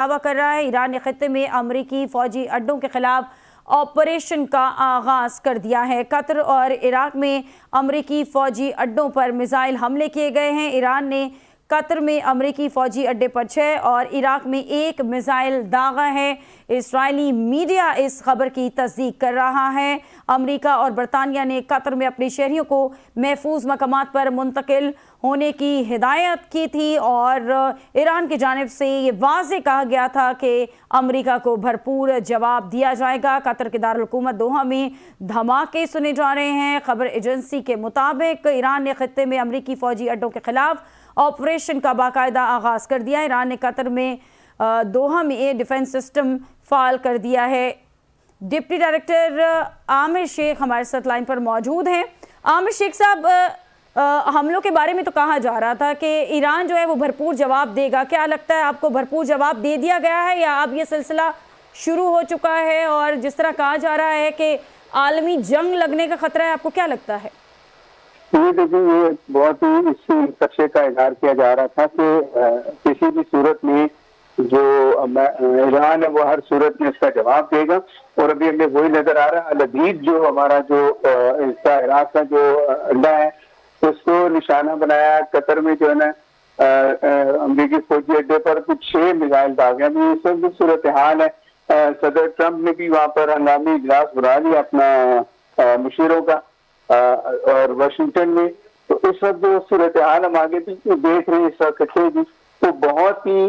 दावा कर रहा है। ईरान ने खित्ते में अमरीकी फौजी अड्डों के खिलाफ ऑपरेशन का आगाज कर दिया है। कतर और इराक में अमरीकी फौजी अड्डों पर मिसाइल हमले किए गए हैं। ईरान ने कतर में अमरीकी फौजी अड्डे पर 6 और इराक में 1 मिसाइल दागा है। इस्राएली मीडिया इस खबर की तस्दीक कर रहा है। अमेरिका और बरतानिया ने कतर में अपने शहरियों को महफूज मकामात पर मुंतकिल होने की हिदायत की थी और ईरान की जानिब से ये वाज़ेह कहा गया था कि अमेरिका को भरपूर जवाब दिया जाएगा। कतर के दारुल हुकूमत दोहा में धमाके सुने जा रहे हैं। खबर एजेंसी के मुताबिक ईरान ने खित्ते में अमरीकी फौजी अड्डों के खिलाफ ऑपरेशन का बाकायदा आगाज कर दिया। ईरान ने कतर में दोहा में डिफेंस सिस्टम फाल कर दिया है। डिप्टी डायरेक्टर आमिर शेख हमारे साथ लाइन पर मौजूद हैं। आमिर शेख साहब, हमलों के बारे में तो कहा जा रहा था कि ईरान जो है वो भरपूर जवाब देगा। क्या लगता है आपको, भरपूर जवाब दे दिया गया है या अब ये सिलसिला शुरू हो चुका है? और जिस तरह कहा जा रहा है कि आलमी जंग लगने का खतरा है, आपको क्या लगता है? ये देखिए, ये बहुत ही इसी खदशे का इजहार किया जा रहा था कि किसी भी सूरत में जो ईरान है वो हर सूरत में इसका जवाब देगा। और अभी हमें वही नजर आ रहा है। अल-अदीद जो हमारा जो इसका इराक का जो अड्डा है उसको निशाना बनाया। कतर में जो है ना अमरीकी फौजी अड्डे पर कुछ 6 मिसाइल दागे। अभी इस वक्त सूरत हाल है। सदर ट्रंप ने भी वहां पर हंगामी इजलास बुला लिया अपना मुशीरों का और वाशिंगटन में। तो इस वक्त जो सूरत हाल हम आगे भी देख रहे हैं इस वक्त तो बहुत ही